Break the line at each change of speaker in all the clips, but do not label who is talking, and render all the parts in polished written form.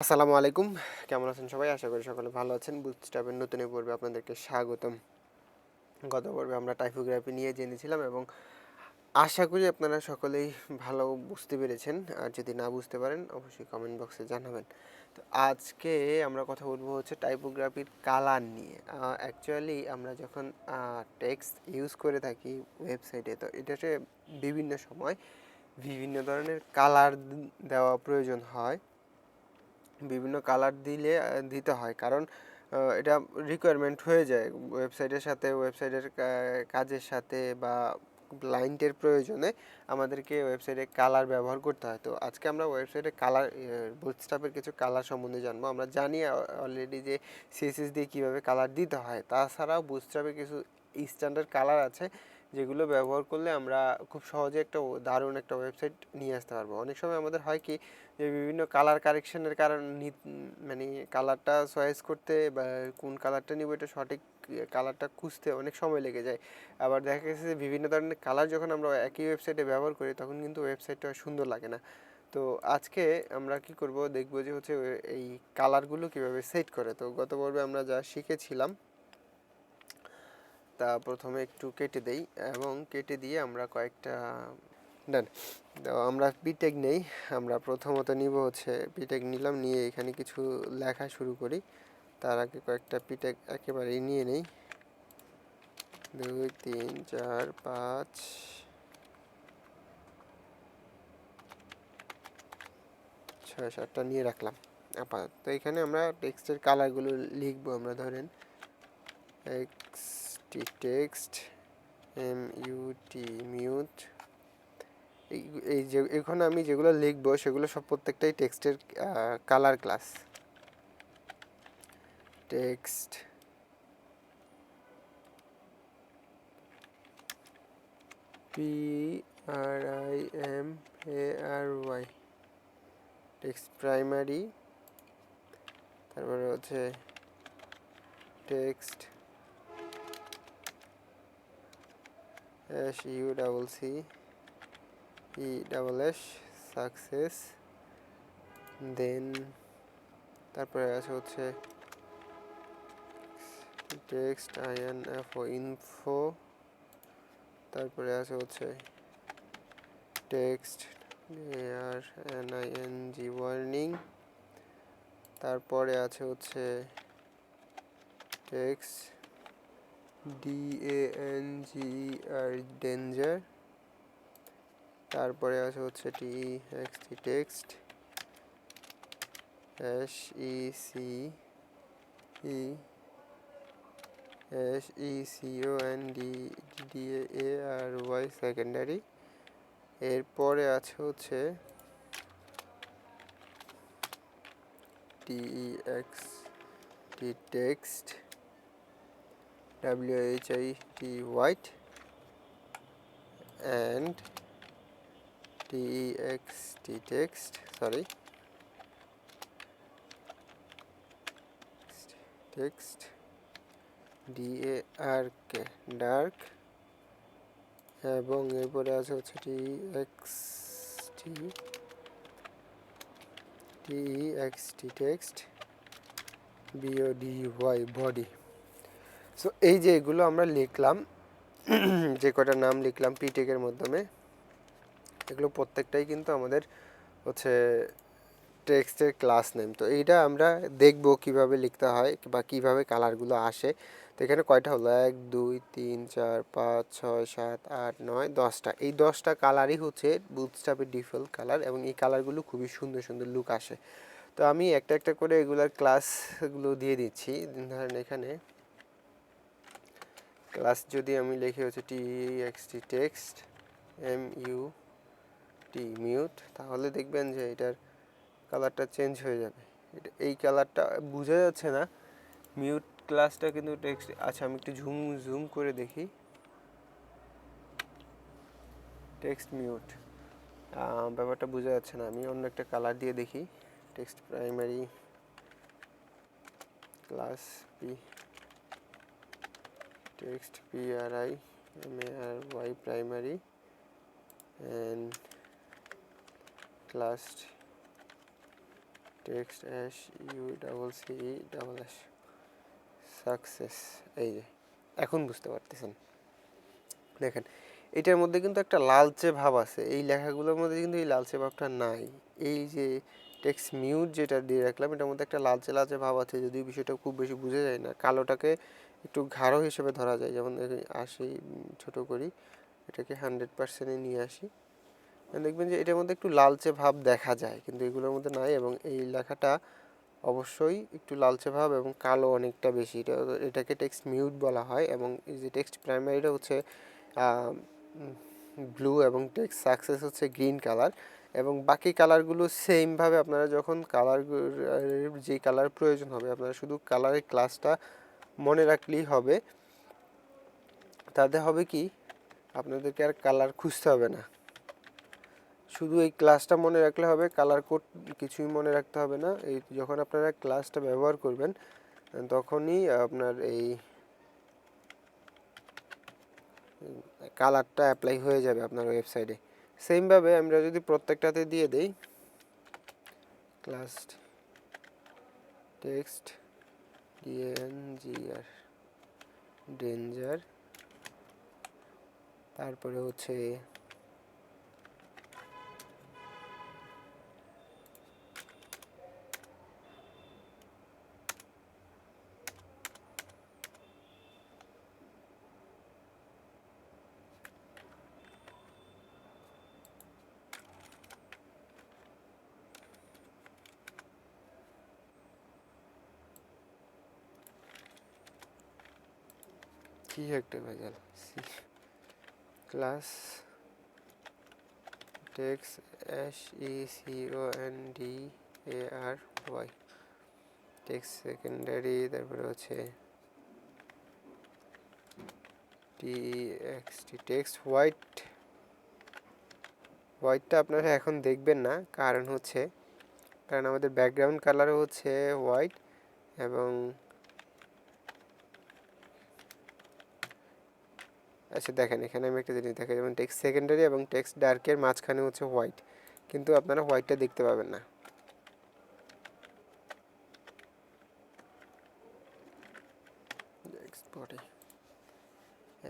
আসসালামু আলাইকুম, কেমন আছেন সবাই? আশা করি সকলে ভালো আছেন। বুটস্ট্র্যাপের নতুন পর্বে আপনাদেরকে স্বাগতম। গত পর্বে আমরা টাইপোগ্রাফি নিয়ে জেনেছিলাম এবং আশা করি আপনারা সকলেই ভালো বুঝতে পেরেছেন। আর যদি না বুঝতে পারেন অবশ্যই কমেন্ট বক্সে জানাবেন। তো আজকে আমরা কথা বলবো হচ্ছে টাইপোগ্রাফির কালার নিয়ে। অ্যাকচুয়ালি আমরা যখন টেক্সট ইউজ করে থাকি ওয়েবসাইটে, তো এটাতে বিভিন্ন সময় বিভিন্ন ধরনের কালার দেওয়া প্রয়োজন হয়। বিভিন্ন কালার দিতে হয়, কারণ এটা রিকোয়ারমেন্ট হয়ে যায় ওয়েবসাইটের সাথে, ওয়েবসাইটের কাজের সাথে বা ক্লায়েন্টের প্রয়োজনে আমাদেরকে ওয়েবসাইটে কালার ব্যবহার করতে হয়। তো আজকে আমরা ওয়েবসাইটে কালার, বুটস্ট্র্যাপের কিছু কালার সম্বন্ধে জানবো। আমরা জানি অলরেডি যে সিএসএস দিয়ে কীভাবে কালার দিতে হয়, তাছাড়াও বুটস্ট্র্যাপে কিছু স্ট্যান্ডার্ড কালার আছে যেগুলো ব্যবহার করলে আমরা খুব সহজে একটা দারুণ একটা ওয়েবসাইট নিয়ে আসতে পারবো। অনেক সময় আমাদের হয় কি যে বিভিন্ন কালার কারেকশনের কারণ মানে কালারটা চয়েস করতে বা কোন কালারটা নিব এটা সঠিক কালারটা খুঁজতে অনেক সময় লেগে যায়। আবার দেখা গেছে যে বিভিন্ন ধরনের কালার যখন আমরা একই ওয়েবসাইটে ব্যবহার করি তখন কিন্তু ওয়েবসাইটটা সুন্দর লাগে না। তো আজকে আমরা কি করব, দেখব যে হচ্ছে এই কালারগুলো কিভাবে সেট করে। তো গত পর্বে আমরা যা শিখেছিলাম তা প্রথমে একটু কেটে দেই এবং কেটে দিয়ে আমরা কয়েকটা ডান। তো আমরা পিটেক নেই। আমরা প্রথমত নিব হচ্ছে পিটেক নিলাম, নিয়ে এখানে কিছু লেখা শুরু করি। তার আগে কয়েকটা পিটেক একেবারেই নিয়ে নেই। 2 3 4 5 6 7টা নিয়ে রাখলাম আপাতত। তো এখানে আমরা টেক্সটের কালারগুলো লিখবো। আমরা ধরেন এক্সটি টেক্সট, মিউটি মিউট। এই যে এখন আমি যেগুলো লিখবো সেগুলো সব প্রত্যেকটাই টেক্সটের colour class. Text PRIMARY, text primary. তারপরে হচ্ছে টেক্সট SUCCES সাকসেস। দেন তারপরে আছে হচ্ছে টেক্সট INFO ইনফো। তারপরে আছে হচ্ছে টেক্সট ARNING ওয়ার্নিং। তারপরে আছে হচ্ছে টেক্সট DANGER ডেঞ্জার। তারপরে আছে হচ্ছে TXT টেক্সট SECONDARY সেকেন্ডারি। এরপরে আছে হচ্ছে TEXT text WHIT white and TEXT text text DARK dark. এবং এরপরে আছে হচ্ছে TEXT text BODY body. So এই যে এগুলো আমরা লিখলাম, যে কটা নাম লিখলাম পিটেকের মাধ্যমে, এগুলো প্রত্যেকটাই কিন্তু আমাদের হচ্ছে টেক্সটের ক্লাস নেম। তো এইটা আমরা দেখব কিভাবে লিখতে হয় বা কিভাবে কালারগুলো আসে। তো এখানে কয়টা হলো, 1 2 3 4 5 6 7 8 9 10টা। এই 10টা কালারই হচ্ছে বুটস্ট্র্যাপের ডিফল্ট কালার এবং এই কালারগুলো খুবই সুন্দর সুন্দর লুক আসে। তো আমি একটা একটা করে এগুলার ক্লাসগুলো দিয়ে দিচ্ছি। ধরেন এখানে ক্লাস যদি আমি লিখি হচ্ছে TEXT টেক্সট MUT মিউট, তাহলে দেখবেন যে এটার কালারটা চেঞ্জ হয়ে যাবে। এই কালারটা বোঝা যাচ্ছে না, মিউট ক্লাসটা কিন্তু টেক্সট। আচ্ছা, আমি একটু জুম করে দেখি। টেক্সট মিউট, ব্যাপারটা বোঝা যাচ্ছে না। আমি অন্য একটা কালার দিয়ে দেখি। Text primary class P, text PRIMARY primary and class text S U double C double S success. এই যে এখন বুঝতে পারতেছেন, দেখেন এটার মধ্যে কিন্তু একটা লালচে ভাব আছে, এই লেখাগুলোর মধ্যে কিন্তু এই লালচে ভাবটা নাই। এই যে টেক্সট মিউট যেটা দিয়ে রাখলাম এটার মধ্যে একটা লালচে লালচে ভাব আছে, যদিও বিষয়টা খুব বেশি বোঝা যায় না। কালোটাকে একটু গাঢ় হিসেবে ধরা যায়, যেমন আসি ছোট করি, এটাকে 100%-এ নিয়ে আসি, দেখবেন যে এটার মধ্যে একটু লালচে ভাব দেখা যায়, কিন্তু এগুলোর মধ্যে নাই। এবং এই লেখাটা অবশ্যই একটু লালচে ভাব এবং কালো অনেকটা বেশি, এটাকে টেক্সট মিউট বলা হয়। এবং এই যে টেক্সট প্রাইমারিটা হচ্ছে ব্লু এবং টেক্সট সাকসেস হচ্ছে গ্রিন কালার। এবং বাকি কালারগুলো সেমভাবে আপনারা যখন কালার, যে কালার প্রয়োজন হবে আপনারা শুধু কালারের ক্লাসটা মনে রাখলেই হবে, তাতে হবে কি আপনাদেরকে আর কালার খুঁজতে হবে না, শুধু এই ক্লাসটা মনে রাখলে হবে, কালার কোড কিছুই মনে রাখতে হবে না। এই যখন আপনারা ক্লাসটা ব্যবহার করবেন তখনই আপনার এই কালারটা অ্যাপ্লাই হয়ে যাবে আপনার ওয়েবসাইটে। সেমভাবে আমরা যদি প্রত্যেকটাতে দিয়ে দেই ক্লাস টেক্সট ডিএনজিআর ডেঞ্জার, তারপরে হচ্ছে কি একটা ভেজাল, class text SECONDARY text secondary, তারপরে হচ্ছে TXT টেক্সট হোয়াইটটা আপনারা এখন দেখবেন না, কারণ আমাদের ব্যাকগ্রাউন্ড কালারও হচ্ছে হোয়াইট। এবং আচ্ছা দেখেন এখানে আমি একটা জিনিস দেখাই, যেমন টেক্সট সেকেন্ডারি এবং টেক্সট ডার্কের মাঝখানে হচ্ছে হোয়াইট, কিন্তু আপনারা হোয়াইটটা দেখতে পাবেন না।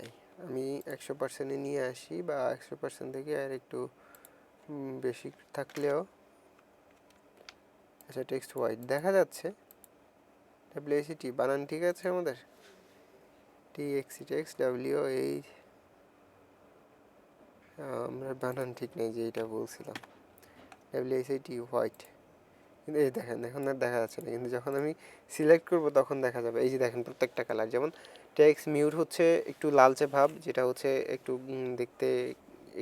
এই আমি 100%-এ নিয়ে আসি, বা 100% থেকে আর একটু বেশি থাকলেও, আচ্ছা টেক্সট হোয়াইট দেখা যাচ্ছে, WACT বানান ঠিক আছে আমাদের, TXT টেক্সট WH, আমরা বানান ঠিক নেই যে এটা বলছিলাম, WACT হোয়াইট, কিন্তু এই দেখেন এখন আর দেখা যাচ্ছে না, কিন্তু যখন আমি সিলেক্ট করব তখন দেখা যাবে। এই যে দেখেন প্রত্যেকটা কালার, যেমন টেক্সট মিউট হচ্ছে একটু লালচে ভাব, যেটা হচ্ছে একটু দেখতে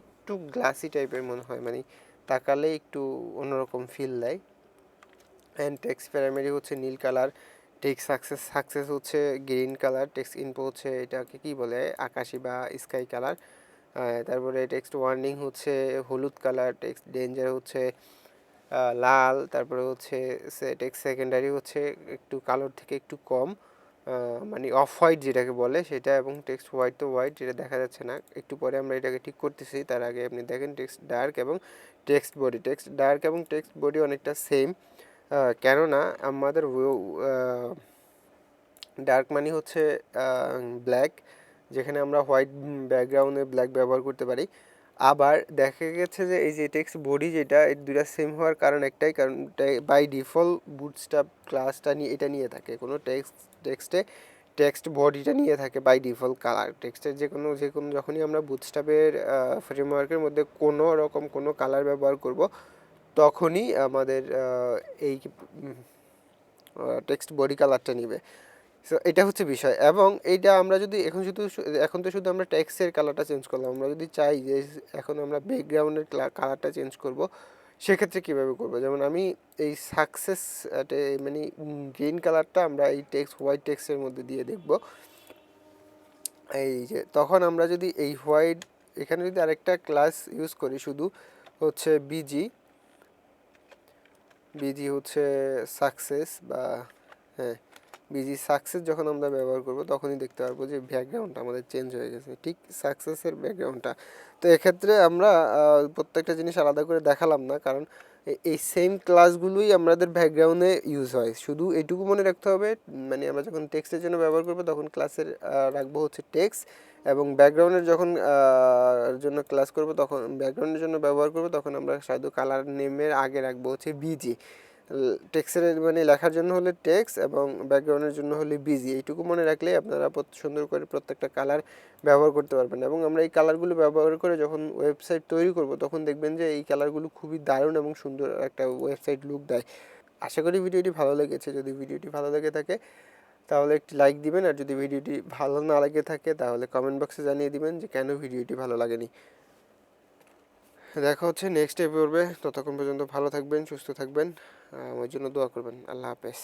একটু গ্লাসি টাইপের মনে হয়, মানে তাকালে একটু অন্যরকম ফিল দেয়। অ্যান্ড টেক্সট প্রাইমারি হচ্ছে নীল কালার, টেক্সট সাকসেস হচ্ছে গ্রিন কালার, টেক্সট ইনফো হচ্ছে এটাকে কি বলে আকাশি বা স্কাই কালার, তারপরে টেক্সট ওয়ার্নিং হচ্ছে হলুদ কালার, টেক্সট ডেঞ্জার হচ্ছে লাল, তারপরে হচ্ছে টেক্সট সেকেন্ডারি হচ্ছে একটু কালোর থেকে একটু কম, মানে অফ হোয়াইট যেটাকে বলে সেটা, এবং টেক্সট হোয়াইট তো হোয়াইট যেটা দেখা যাচ্ছে না, একটু পরে আমরা এটাকে ঠিক করতেছি, তার আগে আপনি দেখেন টেক্সট ডার্ক এবং টেক্সট বডি অনেকটা সেম, কেননা আমাদের ডার্ক মানে হচ্ছে ব্ল্যাক, যেখানে আমরা হোয়াইট ব্যাকগ্রাউন্ডে ব্ল্যাক ব্যবহার করতে পারি। আবার দেখা গেছে যে এই যে টেক্সট বডি যেটা, এই দুটা সেম হওয়ার কারণ একটাই, কারণ বাই ডিফল্ট বুটস্ট্র্যাপ ক্লাসটা নিয়ে এটা নিয়ে থাকে, কোনো টেক্সট বডিটা নিয়ে থাকে বাই ডিফল্ট কালার, টেক্সটের যে কোনো যখনই আমরা বুটস্ট্র্যাপের ফ্রেমওয়ার্কের মধ্যে কোনো রকম কোনো কালার ব্যবহার করব, তখনই আমাদের এই টেক্সট বডি কালারটা নিবে। সো এটা হচ্ছে বিষয়। এবং এইটা আমরা যদি এখন তো শুধু আমরা টেক্সটের কালারটা চেঞ্জ করলাম, আমরা যদি চাই যে এখন আমরা ব্যাকগ্রাউন্ডের কালারটা চেঞ্জ করব, সেক্ষেত্রে কীভাবে করবো, যেমন আমি এই সাকসেস মানে গ্রিন কালারটা আমরা এই হোয়াইট টেক্সটের মধ্যে দিয়ে দেখব। এই যে তখন আমরা যদি এই হোয়াইট, এখানে যদি আরেকটা ক্লাস ইউজ করি, শুধু হচ্ছে বিজি হচ্ছে সাকসেস, বা হ্যাঁ বিজি সাকসেস যখন আমরা ব্যবহার করব তখনই দেখতে পারবো যে ব্যাকগ্রাউন্ডটা আমাদের চেঞ্জ হয়ে গেছে, ঠিক সাকসেসের ব্যাকগ্রাউন্ডটা। তো এক্ষেত্রে আমরা প্রত্যেকটা জিনিস আলাদা করে দেখালাম না, কারণ এই সেম ক্লাসগুলোই আমাদের ব্যাকগ্রাউন্ডে ইউজ হয়। শুধু এটুকু মনে রাখতে হবে, মানে আমরা যখন টেক্সটের জন্য ব্যবহার করবো তখন ক্লাসের রাখবো হচ্ছে টেক্সট, এবং ব্যাকগ্রাউন্ডের যখন জন্য ক্লাস করব তখন ব্যাকগ্রাউন্ডের জন্য ব্যবহার করবো তখন আমরা শুধু কালার নেমের আগে রাখবো হচ্ছে বিজি। টেক্সটের মানে লেখার জন্য হলে টেক্সট এবং ব্যাকগ্রাউন্ডের জন্য হলে বিজি। এইটুকু মনে রাখলে আপনারা সুন্দর করে প্রত্যেকটা কালার ব্যবহার করতে পারবেন। এবং আমরা এই কালারগুলো ব্যবহার করে যখন ওয়েবসাইট তৈরি করব তখন দেখবেন যে এই কালারগুলো খুবই দারুণ এবং সুন্দর একটা ওয়েবসাইট লুক দেয়। আশা করি ভিডিওটি ভালো লেগেছে। যদি ভিডিওটি ভালো লেগে থাকে তাহলে একটি লাইক দিবেন, আর যদি ভিডিওটি ভালো না লেগে থাকে তাহলে কমেন্ট বক্সে জানিয়ে দিবেন যে কেন ভিডিওটি ভালো লাগেনি। দেখা হচ্ছে নেক্সট এপিসোডে। ততক্ষণ পর্যন্ত ভালো থাকবেন, সুস্থ থাকবেন, আমার জন্য দোয়া করবেন। আল্লাহ হাফেজ।